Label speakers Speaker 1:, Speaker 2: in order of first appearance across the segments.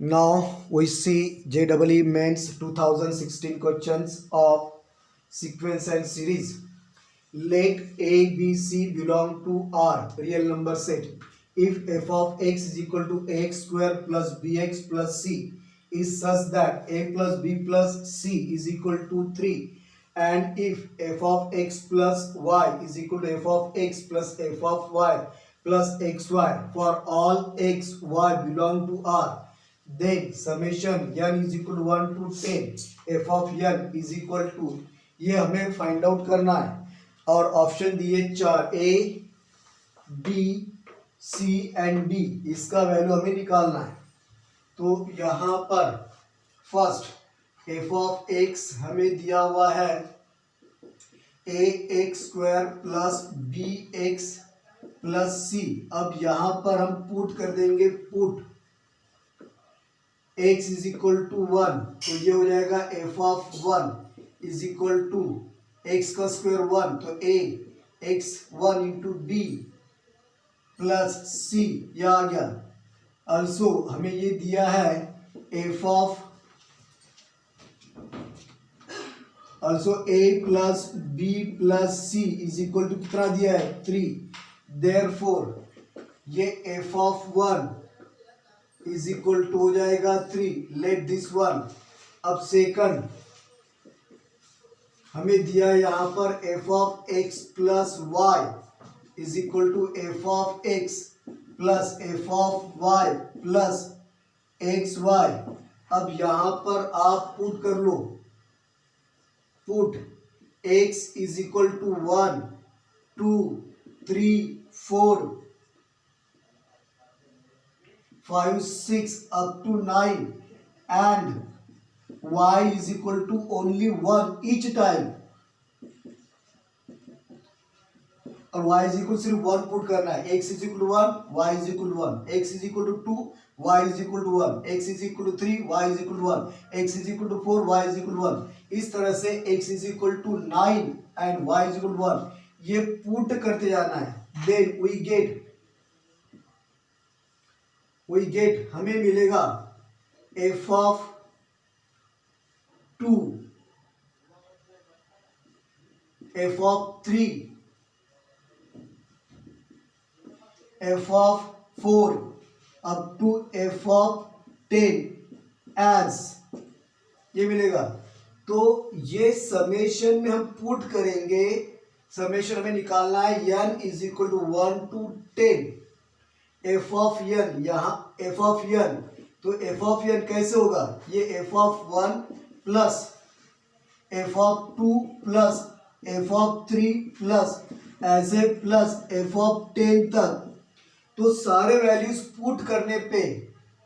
Speaker 1: Now we see JEE Mains 2016 questions of sequence and series. Let A, B, C belong to R, real number set. If f of x is equal to ax square plus bx plus c is such that a plus b plus c is equal to 3, and if f of x plus y is equal to f of x plus f of y plus xy for all x, y belong to R, then summation n is equal to 1 to 10 f of n is equal to, ये हमें find out करना है और option दिए चार A B C and D, इसका value हमें निकालना है। तो यहाँ पर फर्स्ट एफ ऑफ एक्स हमें दिया हुआ है a x square plus b x plus c. अब यहाँ पर हम पुट कर देंगे, put x is equal to 1, तो ये हो जाएगा f of 1 is equal to x का स्क्वायर 1, तो a x1 into b plus c, यह आ गया। अल्सो हमें ये दिया है f of also a plus b plus c is equal to कितना दिया है 3, देयरफॉर ये f of 1 is equal to हो जाएगा 3, लेट दिस वन। अब सेकंड हमें दिया यहाँ पर f of x plus y is equal to f of x plus f of y plus x y. अब यहाँ पर आप पुट कर लो, put x is equal to 1 2 3 4 5 6 up to 9 and y is equal to only 1 each time, और y is equal सिर्फ 1 put करना है। x is equal to 1, y is equal to 1, x is equal to 2, y is equal to 1, x is equal to 3, y is equal to 1, x is equal to 4, y is equal to 1। इस तरह से x is equal to 9 and y is equal to 1 ये put करते जाना है। then we get हमें मिलेगा f of 2, f of 3, f of 4 up to f of 10 as ये मिलेगा। तो ये समेशन में हम पुट करेंगे, समेशन हमें निकालना है n is equal to 1 to 10 f of n, यहाँ f ऑफ n, तो f ऑफ n कैसे होगा, ये f of 1 plus f of 2 plus f of 3 plus ऐसे प्लस f ऑफ 10 तक। तो सारे वैल्यूज पुट करने पे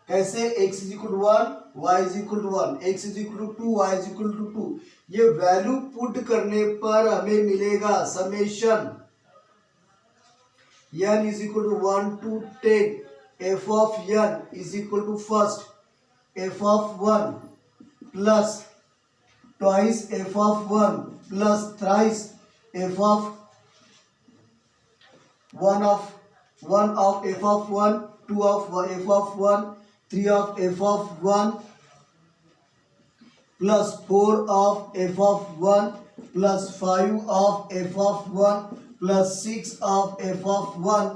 Speaker 1: कैसे x is equal to 1, y is equal to 1, x is equal to 2, y is equal to 2, ये वैल्यू पुट करने पर हमें मिलेगा summation n is equal to 1 to 10 f of n is equal to first f of 1 plus twice f of 1 plus thrice f of 1 of f of 1, 2 of f of 1, 3 of f of 1 plus 4 of f of 1 plus 5 of f of 1 plus 6 of f of 1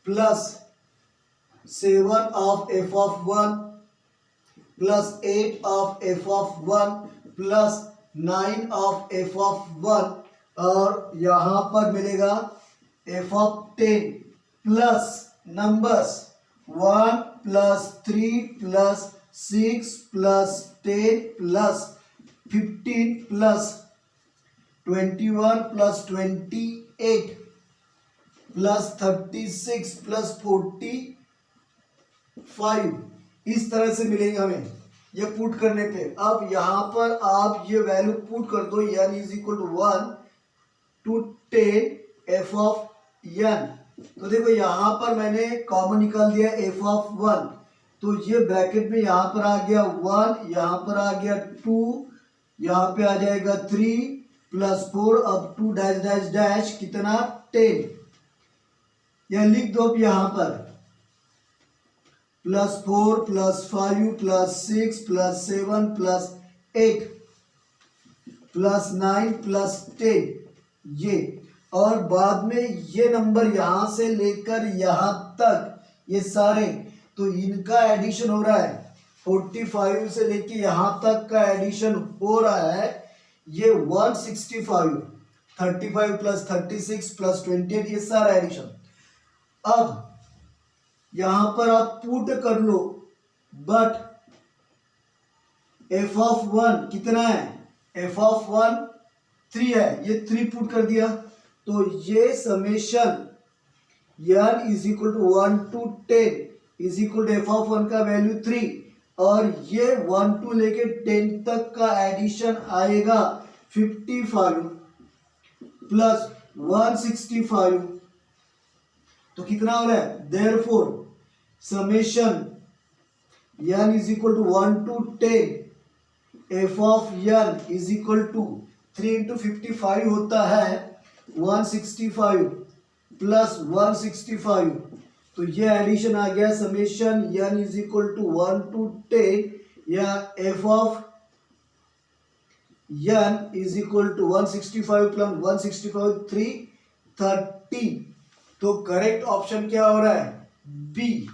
Speaker 1: plus 7 of f of 1 plus 8 of f of 1 plus 9 of f of 1, और यहाँ पर मिलेगा f of 10 plus numbers 1 plus 3 plus 6 plus 10 plus 15 plus 21 plus 28 plus 36 plus 45, इस तरह से मिलेंगे हमें ये पुट करने पे। अब यहाँ पर आप ये वैल्यू पुट कर दो, n is equal to 1 to 10 f of n। तो देखो यहाँ पर मैंने कॉमन निकाल दिया f ऑफ 1, तो ये ब्रैकेट में यहाँ पर आ गया 1, यहाँ पर आ गया 2, यहाँ पे आ जाएगा 3 प्लस 4 अब 2 डैश डैश डैश कितना 10, यह लिख दो। अब यहाँ पर +4 +5 +6 +7 +8 +9 +10 ये, और बाद में ये नंबर यहां से लेकर यहां तक ये सारे, तो इनका एडिशन हो रहा है 45 से लेके यहां तक का एडिशन हो रहा है ये 165, 35 + 36 + 28 ये सारा एडिशन। अब यहां पर आप पुट कर लो, बट f(1) कितना है, f(1) 3 है, ये 3 पुट कर दिया, तो ये समेशन n = 1 to 10 = f(1) का वैल्यू 3, और ये 1 to लेके 10 तक का एडिशन आएगा 55 + 165, तो कितना हो रहा है, therefore summation n = 1 to 10 f(n) = 3 × 55 होता है 165 + 165, तो ये एडिशन आ गया समेशन n = 1 to 10 या f(n) = 165 + 165 330, तो करेक्ट ऑप्शन क्या हो रहा है, B.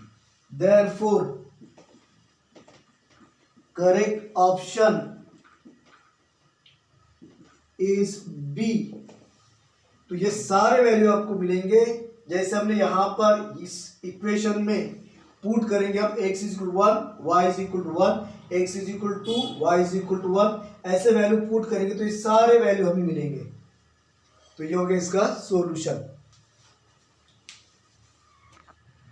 Speaker 1: Therefore correct option is B. तो ये सारे वैल्यू आपको मिलेंगे जैसे हमने यहां पर इस इक्वेशन में पुट करेंगे, हम x = 1 y = 1 x = 2 y = 1 ऐसे वैल्यू पुट करेंगे तो ये सारे वैल्यू हमें मिलेंगे। तो ये हो गया इसका सॉल्यूशन।